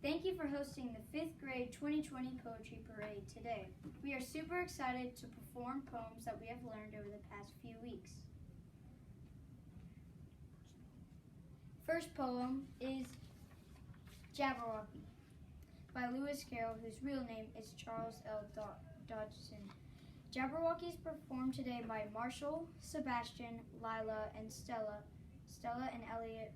Thank you for hosting the 5th grade 2020 Poetry Parade today. We are super excited to perform poems that we have learned over the past few weeks. First poem is Jabberwocky by Lewis Carroll, whose real name is Charles L. Dodgson. Jabberwocky is performed today by Marshall, Sebastian, Lila, and Stella and Elliot.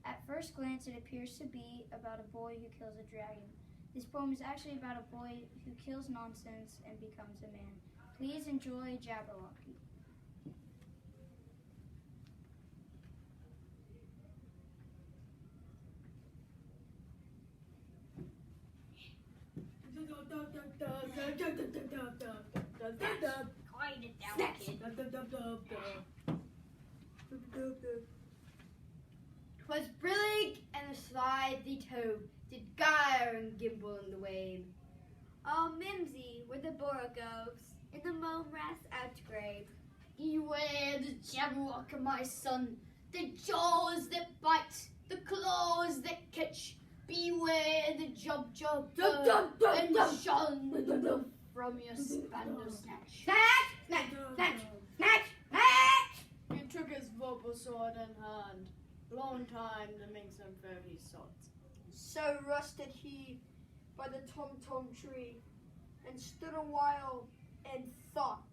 At first glance, it appears to be about a boy who kills a dragon. This poem is actually about a boy who kills nonsense and becomes a man. Please enjoy Jabberwocky. Quiet it down, kid. 'Twas brillig and the slide the toad did gyre and gimble in the wave. All mimsy were the borogoves in the mome wrasse outgrave. Beware the Jabberwocky, my son, the jaws that bite, the claws that catch. Beware the jub and shun from your spandau snatch. Snatch! He took his vocal sword in hand. Long time to make some foe he sought. So rested he by the tom-tom tree, and stood a while and thought.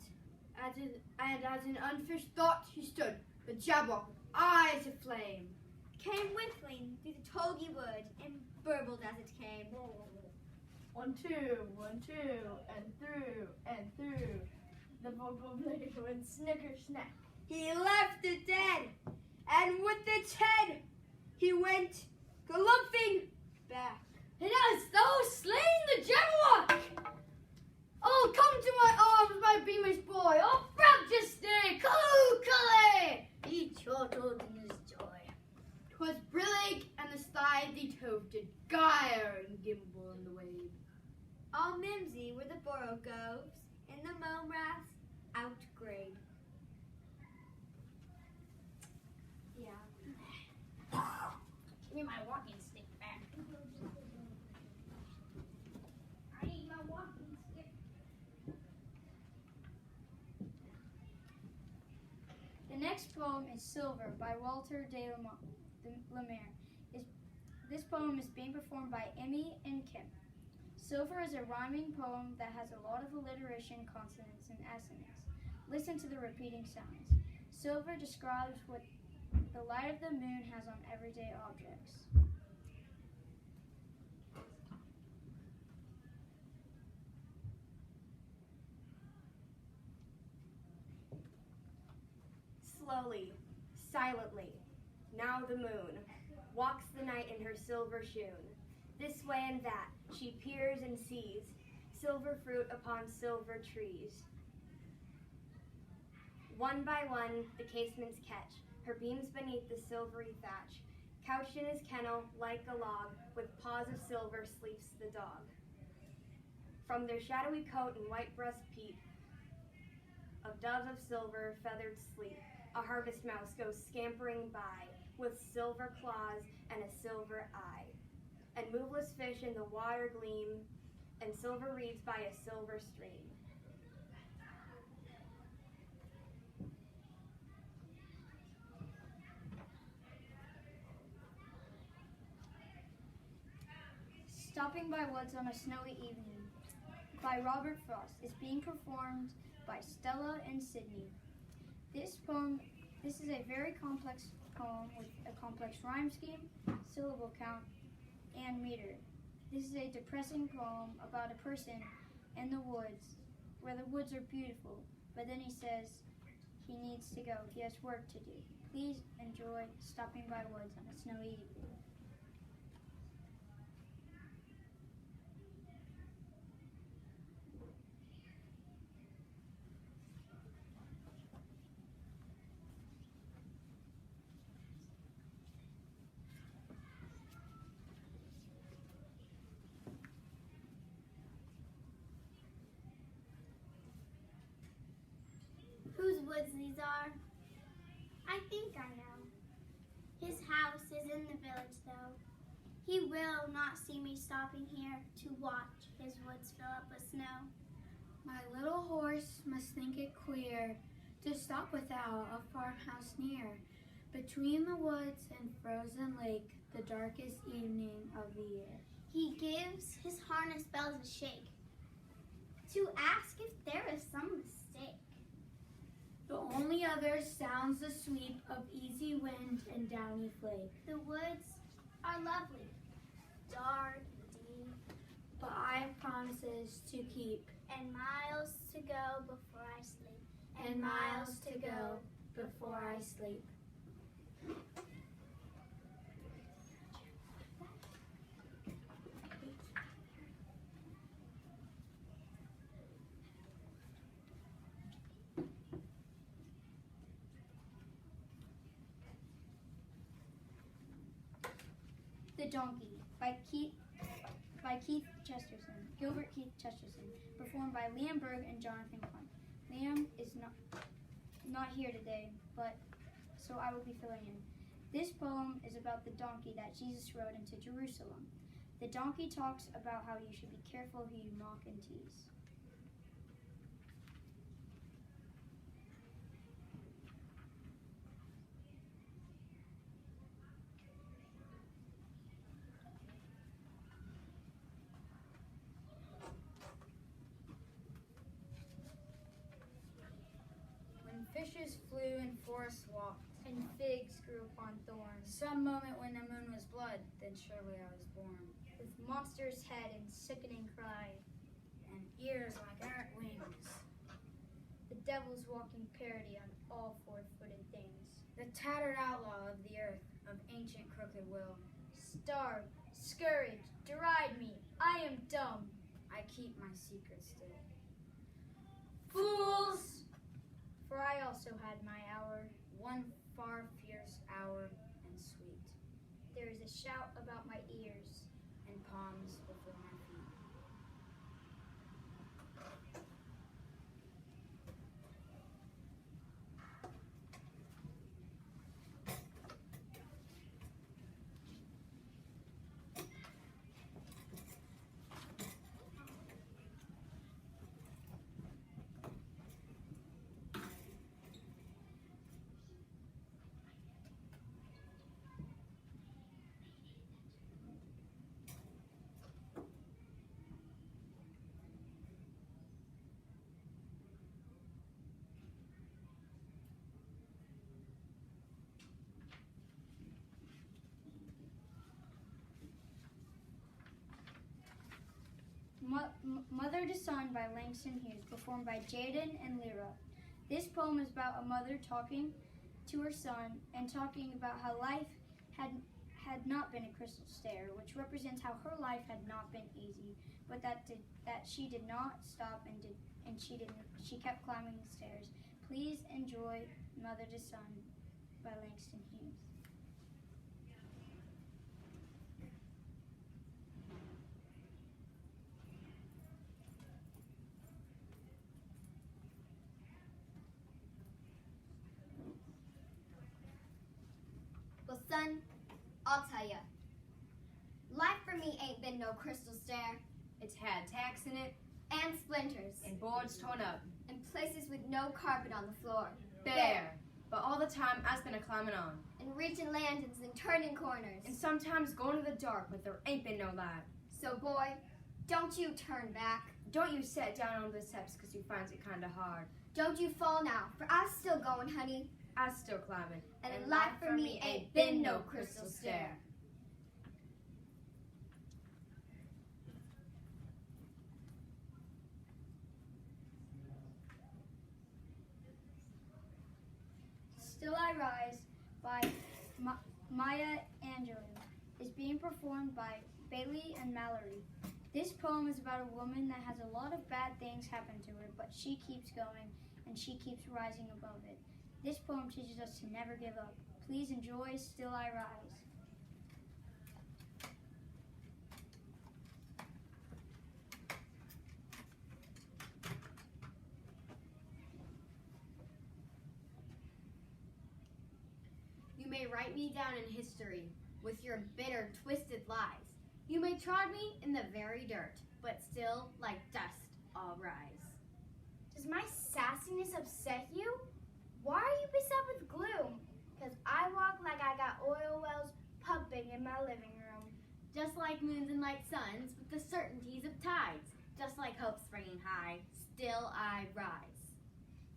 And as in unfished thought he stood, the Jabberwocky, eyes aflame, came whistling through the tulgey wood and burbled as it came. 1, 2, 1, 2, and through. The vocal blade went snicker snack. He left it dead, and with its head he went galumphing back. It has thou slain the Jabberwocky! Oh, come to my arms, my beamish boy! Oh, practice day! Callooh, He chortled in his joy. 'Twas brillig and the slide the toad did gyre and gimble in the wave. All mimsy were the borogoves in the mome wrasse outgrave. Yeah. Give me my walking stick back. I need my walking stick. The next poem is Silver by Walter de la Mare. This poem is being performed by Emmy and Kim. Silver is a rhyming poem that has a lot of alliteration, consonants, and assonance. Listen to the repeating sounds. Silver describes what the light of the moon has on everyday objects. Slowly, silently, now the moon walks the night in her silver shoon. This way and that she peers and sees silver fruit upon silver trees. One by one the casements catch her beams beneath the silvery thatch. Couched in his kennel like a log, with paws of silver sleeps the dog. From their shadowy coat and white breast peep, of doves of silver feathered sleep, a harvest mouse goes scampering by, with silver claws and a silver eye. And moveless fish in the water gleam, and silver reeds by a silver stream. Stopping by Woods on a Snowy Evening by Robert Frost is being performed by Stella and Sydney. This is a very complex poem with a complex rhyme scheme, syllable count, and meter. This is a depressing poem about a person in the woods, where the woods are beautiful, but then he says he needs to go, he has work to do. Please enjoy Stopping by Woods on a Snowy Evening. Whose woods these are? I think I know. His house is in the village, though. He will not see me stopping here to watch his woods fill up with snow. My little horse must think it queer to stop without a farmhouse near, between the woods and frozen lake, the darkest evening of the year. He gives his harness bells a shake to ask if there is some mistake. The only other sounds the sweep of easy wind and downy flake. The woods are lovely, dark and deep, But I have promises to keep, and miles to go before I sleep. and miles to go before I sleep. The Donkey by Gilbert Keith Chesterton, performed by Liam Berg and Jonathan Klein. Liam is not here today, but so I will be filling in. This poem is about the donkey that Jesus rode into Jerusalem. The donkey talks about how you should be careful who you mock and tease. When fishes flew and forests walked, And figs grew upon thorns, some moment when the moon was blood, then surely I was born. with monster's head and sickening cry, And ears like errant wings, the devil's walking parody on all four-footed things. the tattered outlaw of the earth, of ancient crooked will. Starve, scourge, deride me, I am dumb. I keep my secret still. Fools! For I also had my hour. One far fierce hour and sweet, There is a shout about my ears. and palms before my feet. Mother to Son by Langston Hughes, performed by Jaden and Lyra. This poem is about a mother talking to her son and talking about how life had not been a crystal stair, which represents how her life had not been easy, but that she did not stop and she kept climbing the stairs. Please enjoy Mother to Son by Langston Hughes. Well, son, I'll tell ya. Life for me ain't been no crystal stair. It's had tacks in it And splinters. and boards torn up. And places with no carpet on the floor. Bare. But all the time I's been a climbing on. And reaching lanterns and turning corners. And sometimes going to the dark, but there ain't been no light. So, boy, don't you turn back. Don't you set down on the steps because you finds it kinda hard. Don't you fall now, for I'm still going, honey. I's still climbing. And life for me ain't been no crystal stair. Still I Rise by Maya Angelou is being performed by Bailey and Mallory. This poem is about a woman that has a lot of bad things happen to her, but she keeps going and she keeps rising above it. This poem teaches us to never give up. Please enjoy Still I Rise. You may write me down in history with your bitter, twisted lies. You may trod me in the very dirt, but still, like dust, I'll rise. Does my sassiness upset you? Why are you beset with gloom? 'Cause I walk like I got oil wells pumping in my living room. Just like moons and light suns, with the certainties of tides, just like hope springing high, still I rise.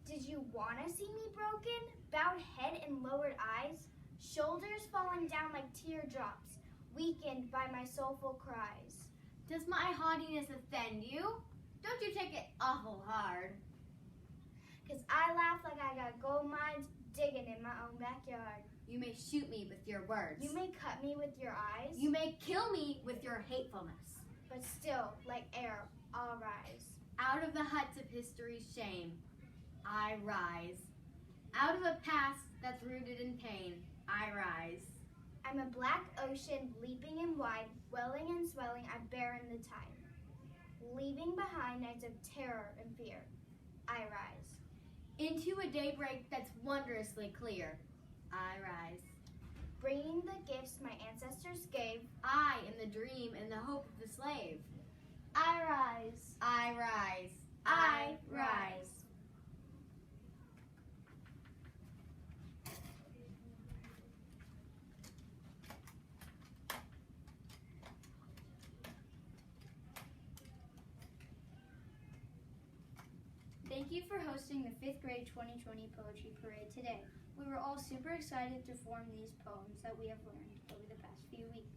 Did you want to see me broken? Bowed head and lowered eyes? Shoulders falling down like teardrops, weakened by my soulful cries. Does my haughtiness offend you? Don't you take it awful hard. 'Cause I laugh like I got gold mines digging in my own backyard. You may shoot me with your words. You may cut me with your eyes. You may kill me with your hatefulness. But still, like air, I'll rise. Out of the huts of history's shame, I rise. Out of a past that's rooted in pain, I rise. I'm a black ocean, leaping and wide, welling and swelling, I bear in the tide. Leaving behind nights of terror and fear, I rise. Into a daybreak that's wondrously clear, I rise. Bringing the gifts my ancestors gave, I am the dream and the hope of the slave. I rise. I rise. I rise. Thank you for hosting the 5th grade 2020 Poetry Parade today. We were all super excited to form these poems that we have learned over the past few weeks.